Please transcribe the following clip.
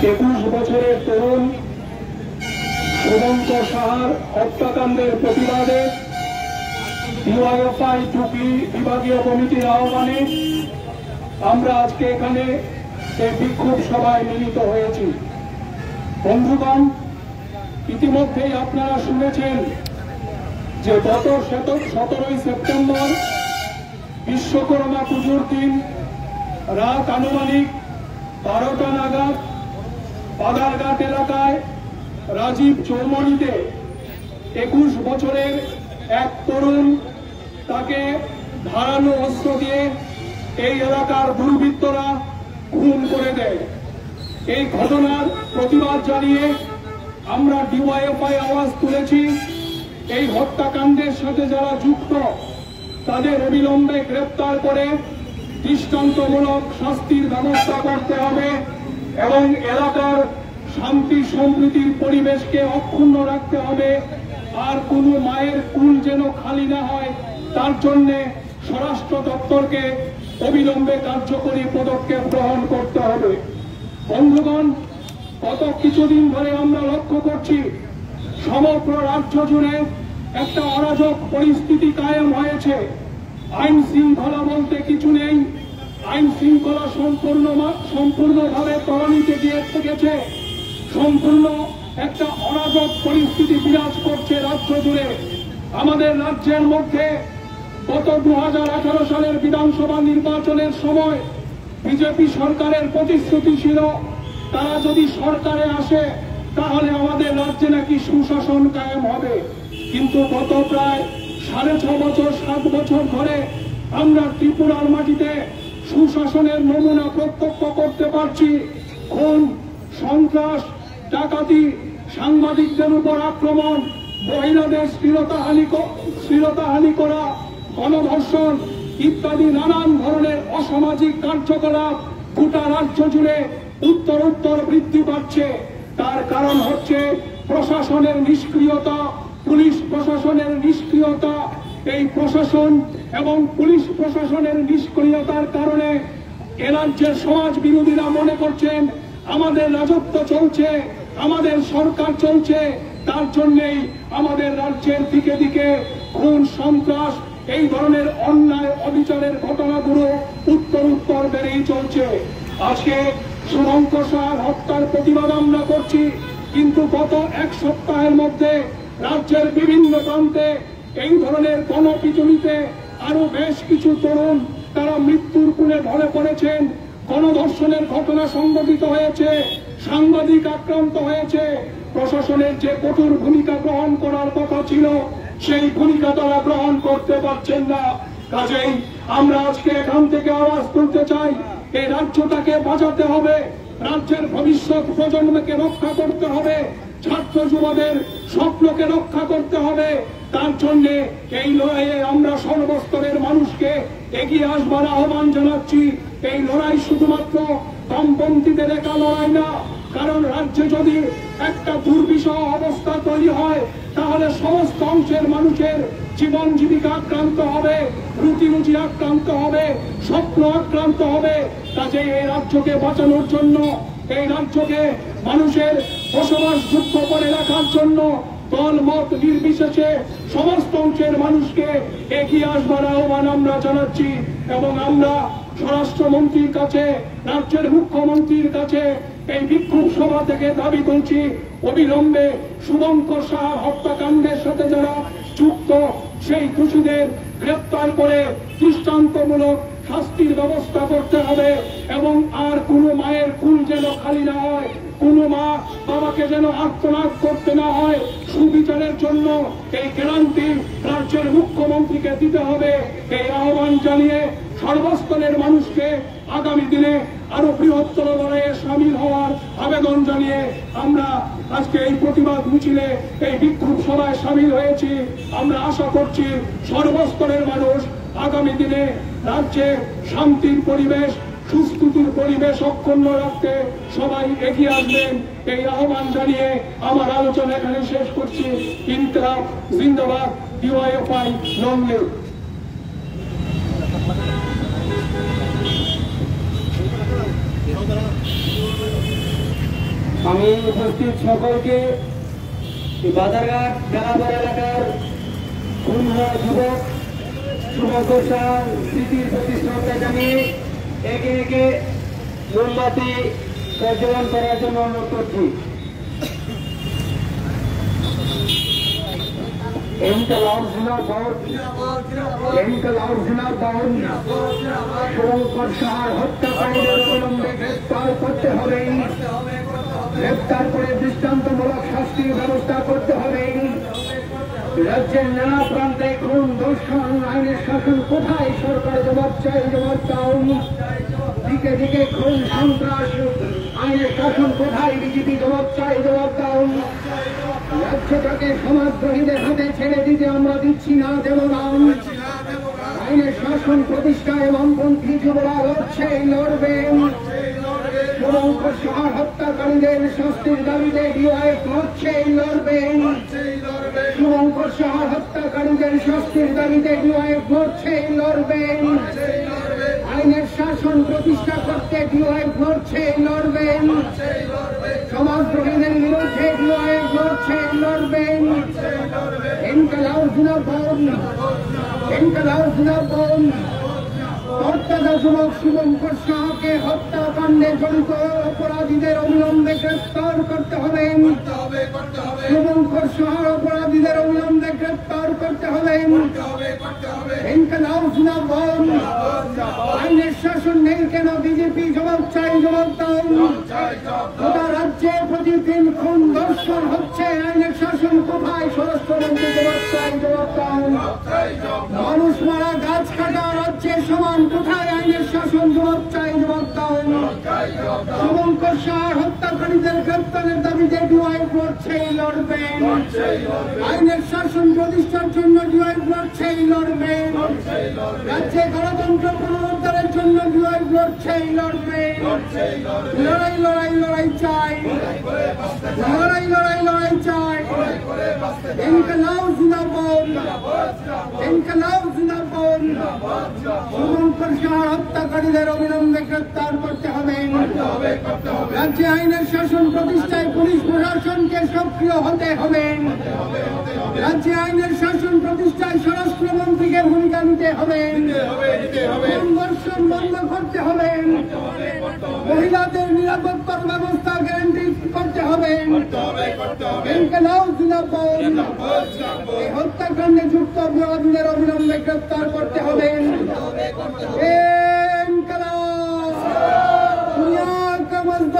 21 বছরের তরুণ শুভঙ্কর সাহার হত্যাকাণ্ডের প্রতিবাদে ডিওয়াইএফআই টুপি বিভাগীয় কমিটির আহ্বানে আমরা আজকে এখানে এই বিক্ষোভ সভায় মিলিত হয়েছি। বন্ধুগণ, ইতিমধ্যেই আপনারা শুনেছেন যে গত 17 সেপ্টেম্বর বিশ্বকর্মা পুজোর দিন রাত আনুমানিক 12টা নাগাদ বাদারঘাট এলাকায় রাজীব চৌমনিতে 21 বছরের এক তরুণ তাকে ধারালো অস্ত্র দিয়ে এই এলাকার দুর্বৃত্তরা খুন করে দেয়। এই ঘটনার প্রতিবাদ জানিয়ে আমরা ডিওয়াইএফআই আওয়াজ তুলেছি। এই হত্যাকাণ্ডের সাথে যারা যুক্ত তাদের অবিলম্বে গ্রেপ্তার করে দৃষ্টান্তমূলক শাস্তির ব্যবস্থা করতে হবে এবং এলাকার শান্তি সম্প্রীতির পরিবেশকে অক্ষুণ্ণ রাখতে হবে। আর কোনো মায়ের কুল যেন খালি না হয় তার জন্য স্বরাষ্ট্র দপ্তরকে অবিলম্বে কার্যকরী পদক্ষেপ গ্রহণ করতে হবে। বন্ধুগণ, গত কিছুদিন ধরে আমরা লক্ষ্য করছি সমগ্র রাজ্য জুড়ে একটা অরাজক পরিস্থিতি কায়েম হয়েছে। আইন শৃঙ্খলা বলতে কিছু নেই। আইন শৃঙ্খলা সম্পূর্ণভাবে তলানিতে গিয়ে থেকেছে। সম্পূর্ণ একটা অরাজক পরিস্থিতি বিরাজ করছে রাজ্য জুড়ে। আমাদের রাজ্যের মধ্যে গত 2018 সালের বিধানসভা নির্বাচনের সময় বিজেপি সরকারের প্রতিশ্রুতি ছিল তারা যদি সরকারে আসে তাহলে আমাদের রাজ্যে নাকি সুশাসন কায়েম হবে। কিন্তু গত প্রায় 6.5 বছর 7 বছর ধরে আমরা ত্রিপুরার মাটিতে সুশাসনের নমুনা প্রত্যক্ষ করতে পারছি। খুন, সন্ত্রাস, ডাকাতি, সাংবাদিকদের উপর আক্রমণ, মহিলাদের শ্লীলতাহানি করা, গণধর্ষণ ইত্যাদি নানান ধরনের অসামাজিক কার্যকলাপ গোটা রাজ্য জুড়ে উত্তরোত্তর বৃদ্ধি পাচ্ছে। তার কারণ হচ্ছে প্রশাসনের নিষ্ক্রিয়তা, পুলিশ প্রশাসনের নিষ্ক্রিয়তা। এই প্রশাসন এবং পুলিশ প্রশাসনের নিষ্ক্রিয়তার কারণে এ রাজ্যের সমাজ বিরোধীরা মনে করছেন আমাদের রাজত্ব চলছে, আমাদের সরকার চলছে, তার জন্যই আমাদের রাজ্যের দিকে দিকে খুন, সন্ত্রাস, এই ধরনের অন্যায় অবিচারের ঘটনাগুলো উত্তরোত্তর বেড়েই চলছে। আজকে শুভঙ্কর সাহার হত্যার প্রতিবাদ আমরা করছি, কিন্তু গত 1 সপ্তাহের মধ্যে রাজ্যের বিভিন্ন প্রান্তে এই ধরনের গণপিটুনিতে আরো বেশ কিছু তরুণ তারা মৃত্যুর কোলে ঢলে পড়েছেন। গণধর্ষণের ঘটনা সংঘটিত হয়েছে, সাংবাদিক আক্রান্ত হয়েছে। প্রশাসনের যে কঠোর ভূমিকা গ্রহণ করার কথা ছিল সেই ভূমিকা তারা গ্রহণ করতে পারছেন না। কাজেই আমরা আজকে এখান থেকে আওয়াজ তুলতে চাই, এই রাজ্যটাকে বাঁচাতে হবে, রাজ্যের ভবিষ্যৎ প্রজন্মকে রক্ষা করতে হবে, ছাত্র যুবদের স্বপ্নকে রক্ষা করতে হবে। তার জন্য এই লড়াইয়ে আমরা সর্বস্তরের মানুষকে এগিয়ে আসবার আহ্বান জানাচ্ছি। এই লড়াই শুধুমাত্র বামপন্থীদের একা লড়াই না, কারণ রাজ্যে যদি একটা দুর্বিষহ অবস্থা তৈরি হয় তাহলে সমস্ত অংশের মানুষের জীবন জীবিকা আক্রান্ত হবে, রুটি রুচি আক্রান্ত হবে, স্বপ্ন আক্রান্ত হবে। কাজে এই রাজ্যকে বাঁচানোর জন্য, এই রাজ্যকে মানুষের বসবাসযোগ্য করে রাখার জন্য দল মত নির্বিশেষে সমস্ত অংশের মানুষকে এগিয়ে আসবার আহ্বান আমরা জানাচ্ছি। এবং আমরা স্বরাষ্ট্রমন্ত্রীর কাছে, রাজ্যের মুখ্যমন্ত্রীর কাছে এই বিক্ষোভ সভা থেকে দাবি করছি অবিলম্বে শুভঙ্কর সাহার হত্যাকাণ্ডের সাথে যারা যুক্ত সেই দোষীদের গ্রেপ্তার করে দৃষ্টান্তমূলক শাস্তির ব্যবস্থা করতে হবে। এবং আর কোনো মায়ের কুল যেন খালি না হয়, কোনো মা বাবাকে যেন আত্মনাদ করতে না হয়। সুবিচারের জন্য এই গ্যারান্টি রাজ্যের মুখ্যমন্ত্রীকে দিতে হবে। এই আহ্বান জানিয়ে সর্বস্তরের মানুষকে আগামী দিনে আরো বৃহত্তর লড়াইয়ে সামিল হওয়ার আবেদন জানিয়ে আমরা আজকে এই প্রতিবাদ মিছিলে, এই বিক্ষোভ সভায় সামিল হয়েছি। আমরা আশা করছি সর্বস্তরের মানুষ আগামী দিনে রাজ্যে শান্তির পরিবেশ, সুস্থিতির পরিবেশ অক্ষুণ্ণ রাখতে সবাই এগিয়ে আসবেন। এই আহ্বান জানিয়ে আমার আলোচনা এখানে শেষ করছি। ইনকিলাব জিন্দাবাদ, ডিওয়াইএফআই লং লিভ। আমি উপস্থিত সকলকে বাজারঘাট বেলাবর এলাকার খুন হওয়া যুবক শুভঙ্কর শাহ স্মৃতির প্রতি শ্রদ্ধা জানিয়ে একে একে মোমবাতি প্রজ্বলন করার জন্য অনুরোধ করছি। ইনকলাব জিন্দাবাদ, ইনকলাব জিন্দাবাদ। শুভঙ্কর শাহর হত্যাকারীদের অবিলম্বে গ্রেফতার করতে হবে, গ্রেফতার করে দৃষ্টান্তমূলক শাস্তির ব্যবস্থা করতে হবে। রাজ্যের নানা প্রান্তে খুন, ধর্ষণ, আইনের শাসন কোথায়? সরকার জবাব চাই, জবাব দাও। দিকে দিকে খুন, সন্ত্রাস, আইনের শাসন কোথায়? বিজেপি জবাব চাই, জবাব দাও। রাজ্যটাকে সমাজদ্রোহীদের হাতে ছেড়ে দিতে আমরা দিচ্ছি না, দেব না। আইনের শাসন প্রতিষ্ঠা এবং পন্থী যুবরা লড়ছে, লড়বে। শুভঙ্কর শাহ হত্যাকারীদের শাস্তির দাবিতে ডিওয়াইএফ লড়ছে, লড়বে। শুভঙ্কর শাহ হত্যাকারীদের শাস্তির দাবিতে ডিওয়াইএফ লড়ছে, লড়বে। আইনের শাসন প্রতিষ্ঠা করতে ডিওয়াইএফ লড়ছে, লড়বে। সমাজদ্রোহীদের বিরুদ্ধে ডিওয়াইএফ লড়ছে, লড়বে। ইনকলাব জিন্দাবাদ, ইনকলাব জিন্দাবাদ। হত্যাকারী যুবক শুভঙ্কর শাহকে হত্যাকাণ্ডে জড়িত অপরাধীদের অবিলম্বে গ্রেফতার করতে হবে। শুভঙ্কর শাহ অপরাধীদের অবিলম্বে গ্রেফতার করতে হবে। ইনকলাব জিন্দাবাদ। আইনের শাসন নেই কেন? বিজেপি জবাব চাই, জবাব দাও। গোটা রাজ্যে প্রতিদিন খুন, ধর্ষণ হচ্ছে, আইনের শাসন কোথায়? স্বরাষ্ট্রমন্ত্রী জবাব চাই, জবাব দাও। মানুষ মারা, গাছ কাটা রাজ্যে সমান কোথায়? আইনের শাসন জবাব চাই, জবাব দাও। শুভঙ্কর শাহ হত্যাকারীদের গ্রেফতারের দাবিতে ডিওয়াইএফ লড়ছে, লড়বে। আইনের শাসন প্রতিষ্ঠার জন্য ডিওয়াইএফ লড়ছে, লড়বে। রাজ্যে গণতন্ত্র পুনরুদ্ধারের জন্য ডিওয়াইএফ লড়ছে, লড়বে। লড়াই লড়াই লড়াই চাই, লড়াই লড়াই লড়াই চাই। ইনকলাব জিন্দাবাদ, ইনকলাব জিন্দাবাদ। শুভঙ্কর শাহ হত্যাকারীদের অবিলম্বে গ্রেফতার করতে হবে। রাজ্যে আইনের শাসন প্রতিষ্ঠায় পুলিশ প্রশাসনকে সক্রিয় হতে হবে। রাজ্যে আইনের শাসন প্রতিষ্ঠায় স্বরাষ্ট্রমন্ত্রীকে ভূমিকা নিতে হবে। ধর্ষণ বন্ধ করতে হবে। মহিলাদের নিরাপত্তার ব্যবস্থা গ্যারান্টি করতে হবে। ইনকলাব জিন্দাবাদ। এই হত্যাকাণ্ডে যুক্ত অপরাধীদের অবিলম্বে গ্রেফতার করতে হবে। ইনকলাব দুনিয়া কা মজবুত।